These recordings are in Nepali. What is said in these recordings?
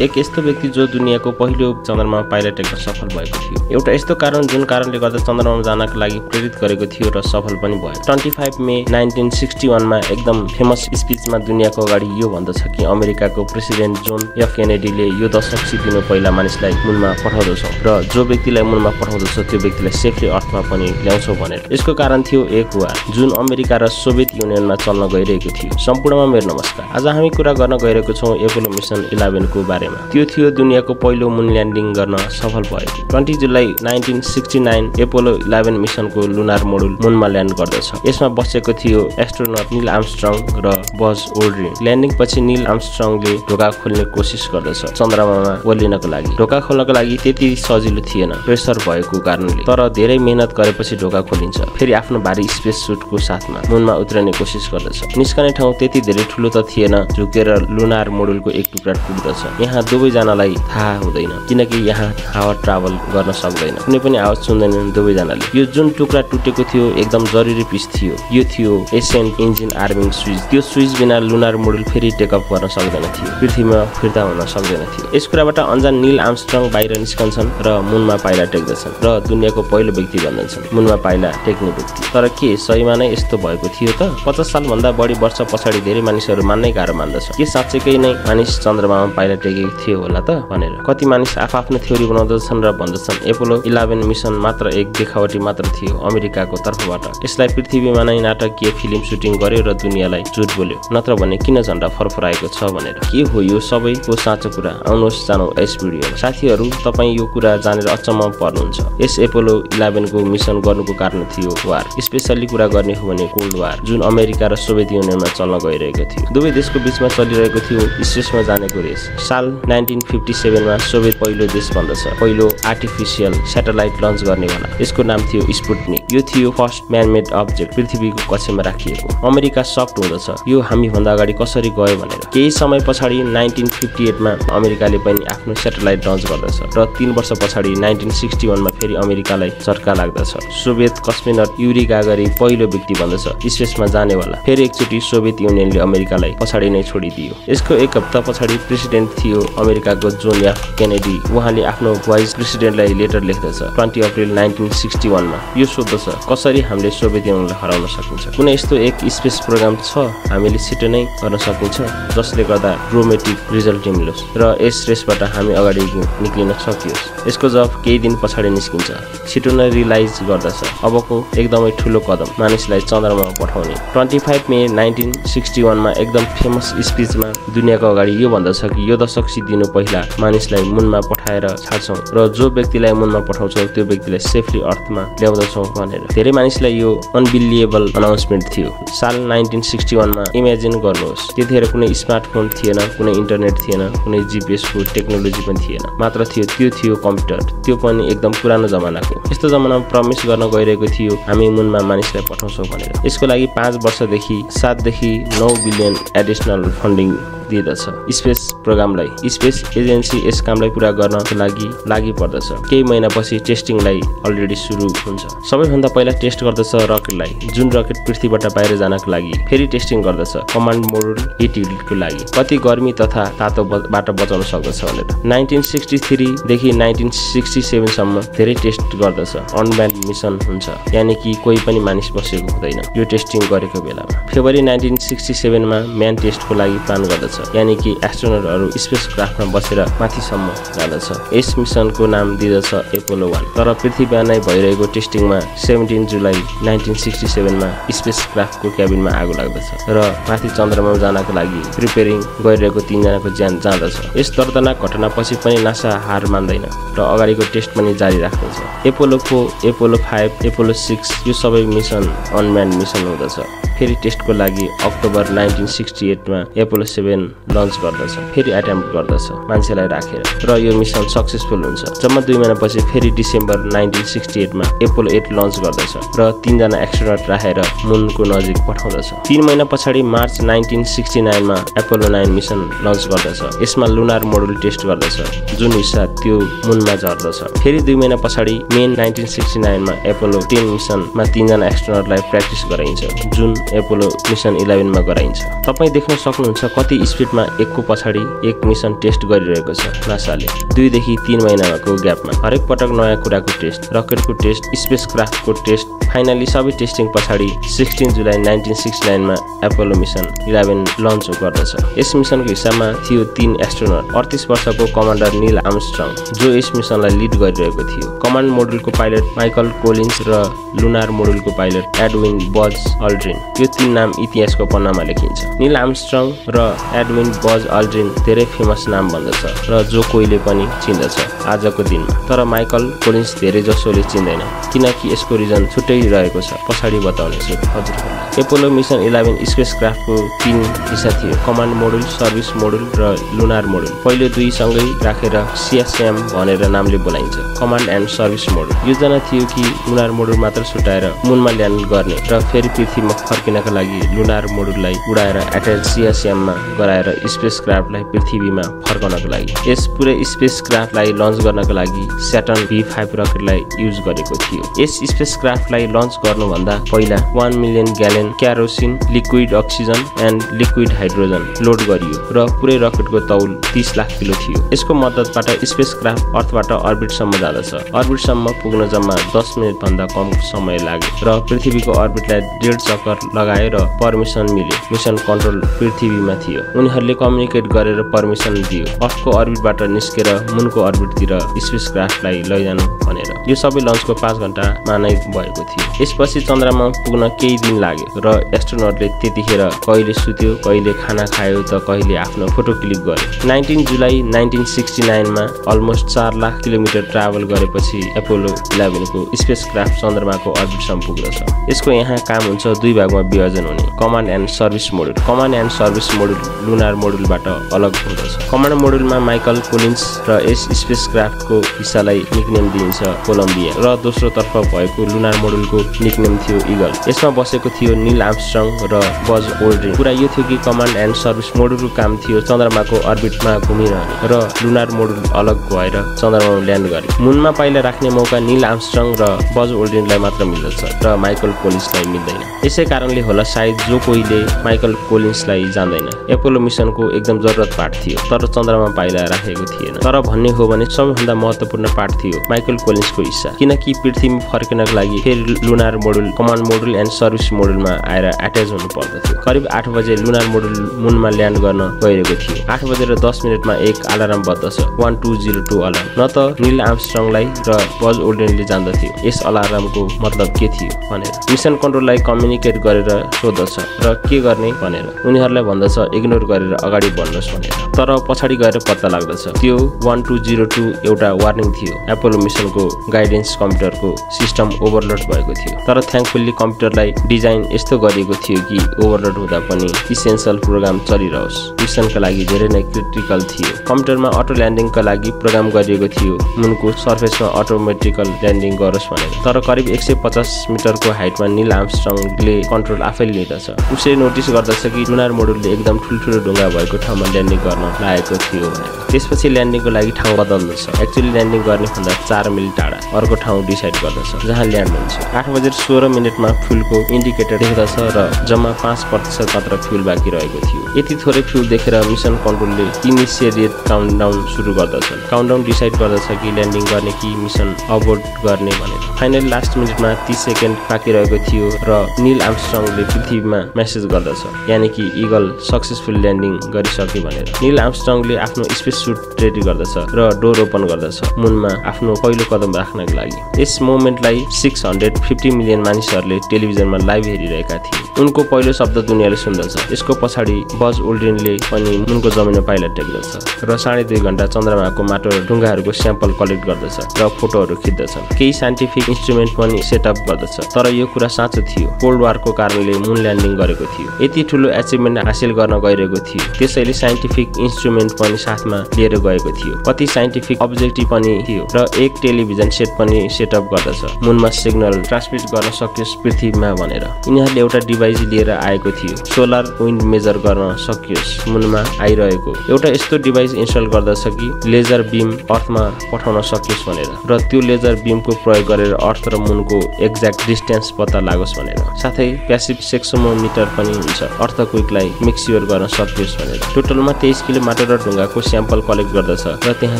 एक यस्तो व्यक्ति जो दुनियाँको पहिलो चन्द्रमामा पाइला टेक्न सफल भएको थियो। एउटा यस्तो कारण जुन कारणले गर्दा चन्द्रमामा जानका लागि प्रेरित गरेको थियो र सफल पनि भयो। 25 मे 1961 मा एकदम फेमस स्पिचमा दुनियाँको अगाडि यो भन्दछ कि अमेरिकाको प्रेसिडेन्ट जोन एफ केनेडीले यो दशक सिद्धिनु पहिला मानिसलाई मुनमा पठाउँदछौँ र जो व्यक्तिलाई मुनमा पठाउँदछ त्यो व्यक्तिलाई सेफली अर्थमा पनि ल्याउँछौँ भनेर। यसको कारण थियो एक वार जुन अमेरिका र सोभियत युनियनमा चल्न गइरहेको थियो। सम्पूर्णमा मेरो नमस्कार। आज हामी कुरा गर्न गइरहेको छौँ एपोलो मिसन 11 को बारेमा। त्यो थियो दुनियाँको पहिलो मुन ल्यान्डिङ गर्न सफल भएको। 20 जुलाई 1969 एपोलो 11 मिसनको लुनार मोडुल मुनमा ल्यान्ड गर्दछ। यसमा बसेको थियो एस्ट्रोनट नील आर्मस्ट्रङ र बज ओल्ड्रिन। ल्यान्डिङ पछि नील आर्मस्ट्रङले ढोका खोल्ने कोसिस गर्दछ चन्द्रमामा ओर्लिनको लागि। ढोका खोल्नको लागि त्यति सजिलो थिएन प्रेसर भएको कारणले, तर धेरै मेहनत गरेपछि ढोका खोलिन्छ। फेरि आफ्नो भारी स्पेस सुटको साथमा मुनमा उत्रने कोसिस गर्दछ। निस्कने ठाउँ त्यति धेरै ठुलो त थिएन, झुकेर लुनार मोडुलको एक टुक्रा टुट्दछ। यहाँ दुवैजनालाई थाहा हुँदैन किनकि यहाँ हावा ट्राभल गर्न सक्दैन, कुनै पनि आवाज सुन्दैनन् दुवैजनाले। यो जुन टुक्रा टुटेको थियो एकदम जरुरी पिस थियो। यो थियो एसेन्ट इन्जिन आर्मिङ स्विच। त्यो स्विच बिना लुनार मोडुल फेरि टेकअप गर्न सक्दैन थियो, पृथ्वीमा फिर्ता हुन सक्दैन थियो। यस कुराबाट अन्जान नील आर्मस्ट्रङ बाहिर निस्कन्छन् र मुनमा पाइला टेक्दछन् र दुनियाँको पहिलो व्यक्ति बन्दछन् मुनमा पाइला टेक्ने व्यक्ति। तर के सहीमा नै यस्तो भएको थियो त? 50 सालभन्दा बढी वर्ष पछाडि धेरै मानिसहरू मान्नै गाह्रो मान्दछ। के साँच्चैकै नै मानिस चन्द्रमामा पाइला टेकेको थियो होला त भनेर। कति मानिस आफ्नो थ्योरी बनाउँदछन् र भन्दछन् एपोलो 11 मिसन मात्र एक देखावटी मात्र थियो अमेरिकाको तर्फबाट। यसलाई पृथ्वीमा नै नाटकीय फिल्म सुटिङ गर्यो र दुनियाँलाई झुट बोल्यो, नत्र भने किन झन्डा फरफराएको छ भनेर। के हो यो सबैको साँचो कुरा? आउनुहोस् जानौ यस भिडियोमा। साथीहरू, तपाईँ यो कुरा जानेर अचम्म पर्नुहुन्छ। यस एपोलो 11 को मिसन गर्नुको कारण थियो वार। स्पेशली कुरा गर्ने हो भने कोल्ड वार जुन अमेरिका र सोभियत युनियनमा चल्न गइरहेको थियो। दुवै देशको बीचमा चलिरहेको थियो स्पेसमा जानेको रेस। साल 1957 मा सोभियत पहिलो देश बन्दछ, पहिलो आर्टिफिसियल स्याटेलाइट लन्च गर्नेवाला। यसको नाम थियो स्पुटनिक। यो थियो फर्स्ट म्यानमेड अब्जेक्ट पृथ्वीको कक्षामा राखिएको। अमेरिका सक्ट हुँदछ यो हामी भन्दा अगाडि कसरी गयो भनेर। केही समय पछाडि 1958 मा अमेरिकाले पनि आफ्नो स्याटेलाइट लन्च गर्दछ र 3 वर्ष पछाडि 1961 मा फेरि अमेरिकालाई झट्का लाग्दछ। सोभियत कस्मिनट युरी गागारी पहिलो व्यक्ति बन्दछ स्पेसमा जानेवाला। फेरि एकचोटि सोभियत युनियनले अमेरिकालाई पछाडि नै छोडिदियो। यसको एक हप्ता पछाडि प्रेसिडेन्ट थियो अमेरिकाको जोन एफ केनेडी। उहाँले आफ्नो भाइस प्रेसिडेन्टलाई लेटर लेख्दछ 20 अप्रिल 1961 मा। यो सोध्दछ कसरी हामीले सोभियत युनियनलाई हराउन सकिन्छ। कुनै यस्तो एक स्पेस प्रोग्राम छ हामीले छिटो नै गर्न सकिन्छ जसले गर्दा ड्रोमेटिक रिजल्ट मिलोस् र यस रेसबाट हामी अगाडि निक्लिन सकियोस्। यसको जवाफ केही दिन पछाडि निस्किन्छ। छिटो नै रियलाइज गर्दछ अबको एकदमै ठुलो कदम मानिसलाई चन्द्रमामा पठाउने। 25 मे 1961 मा एकदम फेमस स्पिचमा दुनियाँको अगाडि यो भन्दछ कि यो दशक सिद्धिनु पहिला मानिसलाई मुनमा पठाएर छाड्छौँ र जो व्यक्तिलाई मुनमा पठाउँछौँ त्यो व्यक्तिलाई सेफली अर्थमा ल्याउँदछौँ भनेर। धेरै मानिसलाई यो अनबिलिएबल अनाउन्समेन्ट थियो। साल 1961 मा इमेजिन गर्नुहोस्, त्यतिखेर कुनै स्मार्टफोन थिएन, कुनै इन्टरनेट थिएन, कुनै जिपिएसको टेक्नोलोजी पनि थिएन, मात्र त्यो थियो कम्प्युटर, त्यो पनि एकदम पुरानो जमानाको। यस्तो जमानामा प्रमिस गर्न गइरहेको थियो हामी मुनमा मानिसलाई पठाउँछौँ भनेर। यसको लागि 5 वर्षदेखि 7 देखि 9 बिलियन एडिसनल फन्डिङ दिँदछ स्पेस प्रोग्रामलाई। स्पेस एजेन्सी यस कामलाई पुरा गर्नको लागि पर्दछ। केही महिनापछि टेस्टिङलाई अलरेडी सुरु हुन्छ। सबैभन्दा पहिला टेस्ट गर्दछ रकेटलाई, जुन रकेट पृथ्वीबाट बाहिर जानको लागि। फेरि टेस्टिङ गर्दछ कमान्ड मोडुल हिटको लागि, कति गर्मी तथा तातोबाट बचाउन सक्दछ भनेर। 1963 देखि 1967 सम्म धेरै टेस्ट गर्दछ। अनम्यान्ड मिसन हुन्छ, यानि कि कोही पनि मानिस बसेको हुँदैन यो टेस्टिङ गरेको बेलामा। फेब्रुअरी 1967 मा म्यान टेस्टको लागि प्लान गर्दछ, यानी कि एस्ट्रोनटहरू स्पेस क्राफ्टमा बसेर माथिसम्म जाँदछ। यस मिसनको नाम दिँदछ एपोलो 1। तर पृथ्वीमा नै भइरहेको टेस्टिङमा 17 जुलाई 1967 मा स्पेस क्राफ्टको क्याबिनमा आगो लाग्दछ र माथि चन्द्रमामा जानका लागि प्रिपेरिङ गरिरहेको 3 जनाको ज्यान जाँदछ। यस दर्दनाक घटनापछि पनि नासा हार मान्दैन र अगाडिको टेस्ट पनि जारी राख्दछ। एपोलो 4, एपोलो 5, एपोलो 6 यो सबै मिसन अनम्यान्ड मिसन हुँदछ। फेरि टेस्टको लागि अक्टोबर 1968 मा एपोलो 7 लन्च गर्दछ। फेरि एटेम्प्ट गर्दछ मान्छेलाई राखेर र यो मिसन सक्सेसफुल हुन्छ। जम्मा 2 महिनापछि फेरि डिसेम्बर 1968 मा एपोलो 8 लन्च गर्दछ र 3 जना एस्ट्रोनट राखेर मुनको नजिक पठाउँदछ। 3 महिना पछाडि मार्च 1969 मा एपोलो 9 मिसन लन्च गर्दछ। यसमा लुनार मोडुल टेस्ट गर्दछ, जुन हिस्सा त्यो मुनमा झर्दछ। फेरि 2 महिना पछाडि मे 1969 मा एपोलो 10 मिसनमा 3 जना एस्ट्रोनटलाई प्र्याक्टिस गराइन्छ, जुन एपोलो मिसन 11 मा गराइन्छ। तपाईँ देख्न सक्नुहुन्छ कति स्पिडमा एकको पछाडि एक मिसन टेस्ट गरिरहेको छ नासाले 2 देखि 3 महिनाको ग्यापमा। हरेक पटक नयाँ कुराको टेस्ट, रकेटको टेस्ट, स्पेसक्राफ्टको टेस्ट, फाइनली सबै टेस्टिङ पछाडि 16 जुलाई 1969 मा एपोलो मिसन 11 लन्च गर्दछ। यस मिसनको हिस्सामा थियो 3 एस्ट्रोनट, 38 वर्षको कमान्डर नील आर्मस्ट्रङ जो यस मिसनलाई लिड गरिरहेको थियो, कमान्ड मोडुलको पाइलट माइकल कोलिन्स र लुनार मोडुलको पाइलट एडविन बज अल्ड्रिन। यो 3 नाम इतिहासको पन्नामा लेखिन्छ। नील आर्मस्ट्रङ र एडविन बज अल्ड्रिन धेरै फेमस नाम भन्दछ र जो कोहीले पनि चिन्दछ आजको दिनमा, तर माइकल कोलिन्स धेरै जसोले चिन्दैन किनकि यसको रिजन छुट्टै रहेको छ, पछाडि बताउनेछु हजुरहरूलाई। एपोलो मिसन 11 स्पेसक्राफ्टको 3 हिस्सा थियो, कमान्ड मोडुल, सर्भिस मोडुल र लुनार मोडुल। पहिलो 2 सँगै राखेर CSM भनेर नामले बोलाइन्छ, कमान्ड एन्ड सर्भिस मोडुल। योजना थियो कि लुनार मोडुल मात्र छुटाएर मुनमा ल्यान्ड गर्ने र फेरि पृथ्वीमा फर्किनका लागि लुनार मोडुललाई उडाएर एट्याच CSM मा गराएर स्पेसक्राफ्टलाई पृथ्वीमा फर्काउनको लागि। यस पुरै स्पेसक्राफ्टलाई लन्च गर्नको लागि स्याटर्न V5 रकेटलाई युज गरेको थियो। यस स्पेसक्राफ्टलाई लन्च गर्नुभन्दा पहिला 1 million gallon kerosene, liquid oxygen and liquid hydrogen load गरियो र पुरै रकेटको तौल 30 लाख किलो थियो। यसको मद्दतबाट स्पेसक्राफ्ट अर्थबाट अर्बिटसम्म जाँदछ। अर्बिटसम्म पुग्न जम्मा 10 मिनेट भन्दा कम समय लाग्यो र पृथ्वीको अर्बिटलाई 1.5 चक्कर लगाएर परमिसन मिल्यो। मिसन कन्ट्रोल पृथ्वीमा थियो। उनीहरूले कम्युनिकेट गरेर परमिसन दियो अर्थको अर्बिटबाट निस्केर मुनको अर्बिटतिर स्पेसक्राफ्टलाई लैजानु भनेर। यो सबै लन्चको 5 घण्टामा नै भएको थियो। यसपछि चन्द्रमा पुग्न केही दिन लाग्यो र एस्ट्रोनटले त्यतिखेर कहिले सुत्यो, कहिले खाना खायो त कहिले आफ्नो फोटो क्लिक गर्यो। 19 जुलाई 1969 मा अलमोस्ट 4 लाख किलोमिटर ट्राभल गरेपछि एपोलो 11 को स्पेसक्राफ्ट चन्द्रमाको अर्बिटसम्म पुग्दछ। यसको यहाँ काम हुन्छ 2 भागमा विभाजन हुने, command and service module. Command and service module lunar मोडुलबाट अलग हुँदछ। कमान्ड मोडुलमा माइकल कोलिन्स र यस स्पेसक्राफ्टको हिस्सालाई निकनेम दिइन्छ कोलम्बिया र दोस्रो तर्फ भएको लुनार मोडुलको निकनेम थियो इगल। यसमा बसेको थियो नील आर्मस्ट्रङ र बज ओल्ड्रिन। कुरा यो थियो कि कमान्ड एन्ड सर्भिस मोडुलको काम थियो चन्द्रमाको अर्बिटमा घुमिरहने र लुनार मोडुल अलग भएर चन्द्रमामा ल्यान्ड गर्ने। मुनमा पाइला राख्ने मौका नील आर्मस्ट्रङ र बज ओल्ड्रिनलाई मात्र मिल्दछ र माइकल कोलिन्सलाई मिल्दैन। यसै कारणले होला सायद जो कोहीले माइकल कोलिन्सलाई जान्दैन। एपोलो मिसनको एकदम जरुरत पार्ट थियो तर चन्द्रमा पाइला राखेको थिएन। तर भन्ने हो भने सबैभन्दा महत्त्वपूर्ण पार्ट थियो माइकल कोलिन्सको हिस्सा, किनकि पृथ्वीमा फर्किनको लागि फेरि lunar module, command module and service मोडुलमा आएर एट्याच हुनु पर्दथ्यो। करिब 8 बजे लुनार मोडुल मुनमा ल्यान्ड गर्न गइरहेको थियो। 8 बजेर 10 मिनेटमा एक अलार्म बज्दछ, 1202 अलार्म। न त नील आर्मस्ट्रङलाई र बज ओल्ड्रिनले जान्दथ्यो यस अलार्मको मतलब के थियो भनेर। मिसन कन्ट्रोललाई कम्युनिकेट गरेर सोध्दछ र के गर्ने भनेर। उनीहरूलाई भन्दछ इग्नोर गरेर अगाडि बढ्नुहोस् भनेर। तर पछाडि गएर पत्ता लाग्दछ त्यो 1202 एउटा वार्निङ थियो। एपोलो मिसनको गाइडेन्स कम्प्युटरको सिस्टम ओभरलोड भएको थियो। तर थ्याङ्कफुल्ली कम्प्युटरलाई डिजाइन यस्तो गरिएको थियो कि ओभरलोड हुँदा पनि इसेन्शियल प्रोग्राम चलिरहोस्। मिसनका लागि धेरै नै क्रिटिकल थियो। कम्प्युटरमा अटो ल्यान्डिङका लागि प्रोग्राम गरिएको थियो मुनको सर्फेसमा अटोमेटिकल ल्यान्डिङ गरोस् भनेर। तर करिब 150 मिटरको हाइटमा नील आर्मस्ट्रङले कन्ट्रोल आफैले लिँदछ। उसले नोटिस गर्दछ कि लुनार मोडुलले एकदम ठुल्ठुलो ढुङ्गा भएको ठाउँमा ल्यान्डिङ गर्न लागेको थियो भनेर। त्यसपछि ल्यान्डिङको लागि ठाउँ बदल्दछ। एक्चुअली ल्यान्डिङ गर्ने भन्दा 4 मिल टाढा अर्को ठाउँ डिसाइड गर्दछ जहाँ ल्यान्ड हुन्छ। 8 बजेर 16 मिनेटमा फ्युलको इन्डिकेटर देख्दछ र जम्मा 5% मात्र फ्युल बाँकी रहेको थियो। यति थोरै फ्युल देखेर मिसन कन्ट्रोलले इनिसिएट काउन्टडाउन सुरु गर्दछ। काउन्टडाउन डिसाइड गर्दछ कि ल्यान्डिङ गर्ने कि मिसन अबोर्ट गर्ने भनेर। फाइनली लास्ट मिनेटमा 30 सेकेन्ड बाँकी रहेको थियो र नील आर्मस्ट्रङले पृथ्वीमा मेसेज गर्दछ यानि कि इगल सक्सेसफुल ल्यान्डिङ गरिसके भनेर। नील आर्मस्ट्रङले आफ्नो स्पेस सुट रेडी गर्दछ र डोर ओपन गर्दछ मुनमा आफ्नो पहिलो कदम राख्नको लागि। यस मोमेन्टलाई 650 मिलियन मानिसहरूले टेलिभिजनमा लाइभ हेरिरहेका थिए। उनको पहिलो शब्द दुनियाँले सुन्दछ। यसको पछाडि बज ओल्ड्रिनले पनि मुनको जमिनमा पाइला टेक्दछ र 2.5 घण्टा चन्द्रमाको माटो र ढुङ्गाहरूको स्याम्पल कलेक्ट गर्दछ र फोटोहरू खिच्दछन्। केही साइन्टिफिक इन्स्ट्रुमेन्ट पनि सेटअप गर्दछ। तर यो कुरा साँचो थियो, कोल्ड वारको कारणले मुन ल्यान्डिङ गरेको थियो। यति ठुलो एचिभमेन्ट हासिल गर्न गइरहेको थियो, त्यसैले साइन्टिफिक इन्स्ट्रुमेन्ट पनि साथमा लिएर गएको थियो। कति साइन्टिफिक अब्जेक्टिभ पनि थियो र एक टेलिभिजन सेट पनि सेटअप गर्दछ मुनमा सिग्नल ट्रान्समिट ट्रान्समिट गर्न सकियोस् पृथ्वीमा भनेर। यिनीहरूले एउटा डिभाइस लिएर आएको थियो, सोलर विन्ड मेजर गर्न सकियोस् मुनमा आइरहेको एउटा यस्तो डिभाइस इन्स्टल गर्दछ कि लेजर बिम अर्थमा पठाउन सकियोस् भनेर, र त्यो लेजर बिमको प्रयोग गरेर अर्थ र मुनको एक्ज्याक्ट डिस्टेन्स पत्ता लागोस् भनेर। साथै प्यासिभ सेक्सोमोमिटर पनि हुन्छ, अर्थक्वेकलाई मेक्स्योर गर्न सकियोस् भनेर। टोटलमा 23 किलो माटो र ढुङ्गाको स्याम्पल कलेक्ट गर्दछ र त्यहाँ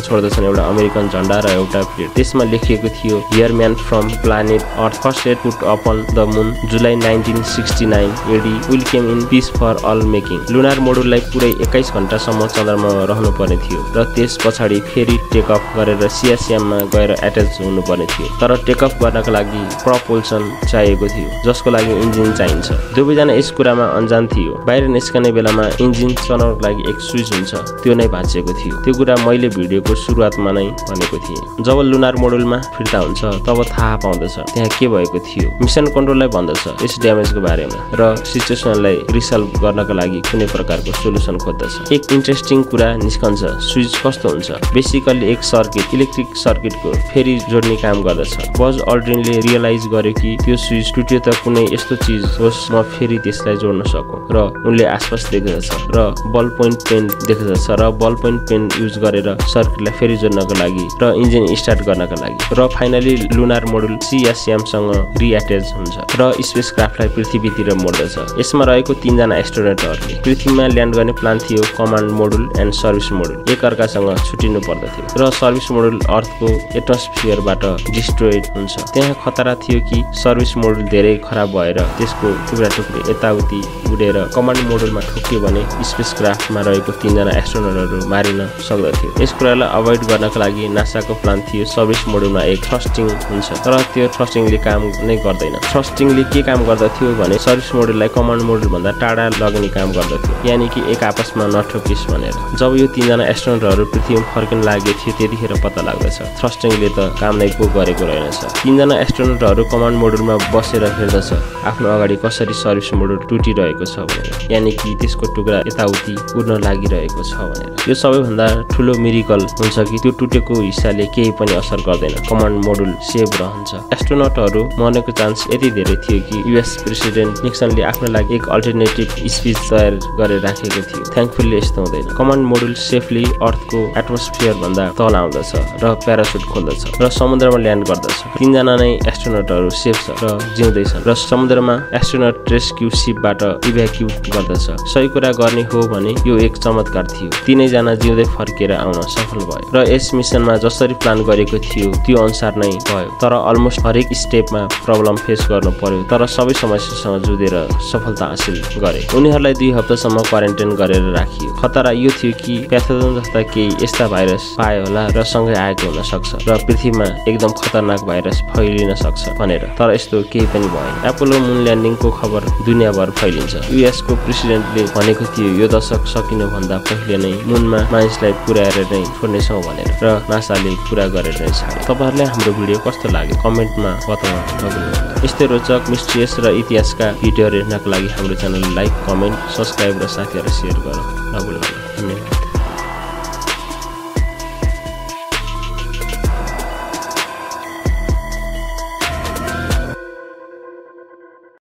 छोड्दछन् एउटा अमेरिकन झण्डा र एउटा प्लेट। त्यसमा लेखिएको थियो here man from planet earth first set foot upon the moon July 1969 AD we came in peace for all mankind. Lunar मोडुललाई पुरै 21 घण्टासम्म चन्द्रमामा रहनु पर्ने थियो र त्यस पछाडि फेरि टेक अफ गरेर सियासियाममा गएर एट्याच हुनुपर्ने थियो। तर टेक अफ गर्नका लागि प्रपोल्सन चाहिएको थियो, जसको लागि इन्जिन चाहिन्छ। दुवैजना यस कुरामा अनजान थियो। बाहिर निस्कने बेलामा इन्जिन चलाउनको लागि एक स्विच हुन्छ, त्यो नै भाँचिएको थियो। त्यो कुरा मैले भिडियोको सुरुवातमा नै भनेको थिएँ। जब लुनार मोडुलमा फिर्ता हुन्छ तब थाहा पाउँदछ त्यहाँ के भएको थियो। मिसन कन्ट्रोललाई भन्दछ यस ड्यामेजको बारेमा र सिचुएसनलाई रिसल्भ गर्नका लागि कुनै प्रकारको सोलुसन खोज्दछ। एक इन्ट्रेस्टिङ कुरा निस्कन्छ, स्विच कस्तो हुन्छ। बेसिकली एक सर्किट, इलेक्ट्रिक सर्किटको फेरि जोड्ने काम गर्दछ। बज अल्ड्रिनले रियलाइज गर्यो कि त्यो स्विच टुट्यो त कुनै यस्तो चिज होस् म फेरि त्यसलाई जोड्न सकौँ, र उनले आसपास देख्दछ र बल पोइन्ट पेन देख्दछ र बल पोइन्ट पेन युज गरेर सर्किटलाई फेरि जोड्नको लागि र इन्जिन स्टार्ट गर्नका लागि। र फाइनली लुनार मोडुल सियासियामसँग रिएट्याच हुन्छ र स्पेसक्राफ्टलाई पृथ्वीतिर मोड्दछ। यसमा रहेको 3 जना एस्ट्रोनटहरूले पृथ्वीमा ल्यान्ड गर्ने प्लान थियो। Command module and service module एकअर्कासँग छुटिनु पर्दथ्यो र सर्भिस मोडुल अर्थको एटमोस्फियरबाट डिस्ट्रोइड हुन्छ। त्यहाँ खतरा थियो कि सर्भिस मोडुल धेरै खराब भएर त्यसको टुक्रा टुक्री यताउति उडेर कमान्ड मोडुलमा ठोक्यो भने स्पेसक्राफ्टमा रहेको 3 जना एस्ट्रोनटहरू मारिन सक्दथ्यो। यस कुरालाई अभोइड गर्नका लागि नासाको प्लान थियो सर्भिस मोडुलमा एक थ्रस्टिङ हुन्छ, तर त्यो थ्रस्टिङले काम नै गर्दैन। थ्रस्टिङले के काम गर्दथ्यो भने सर्भिस मोडुललाई कमान्ड मोडुल भन्दा टाढा लग्ने काम गर्दथ्यो, यानि कि एक आपसमा नठोकिस् भनेर। जब यो 3 जना एस्ट्रोनटहरू पृथ्वीमा फर्किन लागेको थियो त्यतिखेर पत्ता लाग्दछ थ्रस्टिङले त काम नै पो गरेको रहेनछ। 3 जना एस्ट्रोनटहरू कमान्ड मोडुलमा बसेर हेर्दछ आफ्नो अगाडि कसरी सर्भिस मोडुल टुटिरहेको छ भनेर, यानि कि त्यसको टुक्रा यताउति उड्न लागिरहेको छ भनेर। यो सबैभन्दा ठुलो मिरेकल हुन्छ कि त्यो टुटेको हिस्साले केही पनि असर गर्दैन, कमान्ड मोडुल सेभ रहन्छ। एस्ट्रोनटहरू मर्नेको चान्स यति धेरै थियो कि US प्रेसिडेन्ट निक्सनले आफ्नो लागि एक अल्टरनेटिभ स्पिच तयार गरेर राखेको थियो। थ्याङ्कफुल्ली यस्तो हुँदैन। कमान्ड मोडुल सेफली अर्थको एटमोस्फियर भन्दा तल आउँदछ र प्यारासुट खोल्दछ र समुद्रमा ल्यान्ड गर्दछ। 3 जना नै एस्ट्रोनटहरू सेफ छ र जिउँदैछन् र समुद्रमा एस्ट्रोनट रेस्क्यु सिपबाट इभ्याक्युट गर्दछ। सही कुरा गर्ने हो भने यो एक चमत्कार थियो। 3 जना जिउँदै फर्केर आउन सफल भयो र यस मिसनमा जसरी प्लान गरेको थियो त्यो अनुसार नै भयो। तर अलमोस्ट हरेक स्टेपमा प्रब्लम फेस गर्नु पर्यो, तर सबै समस्यासँग जुधेर सफलता हासिल गरे। उनीहरूलाई 2 हप्तासम्म क्वारेन्टाइन गरेर राखियो। खतरा यो थियो कि प्याथोजन जस्ता केही यस्ता भाइरस पाए होला र सँगै आएको हुन सक्छ र पृथ्वीमा एकदम खतरनाक भाइरस फैलिन सक्छ भनेर, तर यस्तो केही पनि भएन। एपोलो मुन ल्यान्डिङको खबर दुनियाँभर फैलिन्छ। US को प्रेसिडेन्टले भनेको थियो यो दशक सकिनुभन्दा पहिले नै मुनमा मानिसलाई पुर्याएर नै छोड्नेछौँ भनेर, र नासाले पुरा गरेर नै छाडे। तपाईहरुलाई हाम्रो भिडियो कस्तो लाग्यो कमेन्टमा बताउन नभुल्नुहोला। यस्तै रोचक मिस्ट्रियस र इतिहासका भिडियोहरू हेर्नका लागि हाम्रो च्यानललाई लाइक, कमेन्ट, सब्स्क्राइब र साथीहरुलाई शेयर गर्न नभुल्नुहोला। धन्यवाद।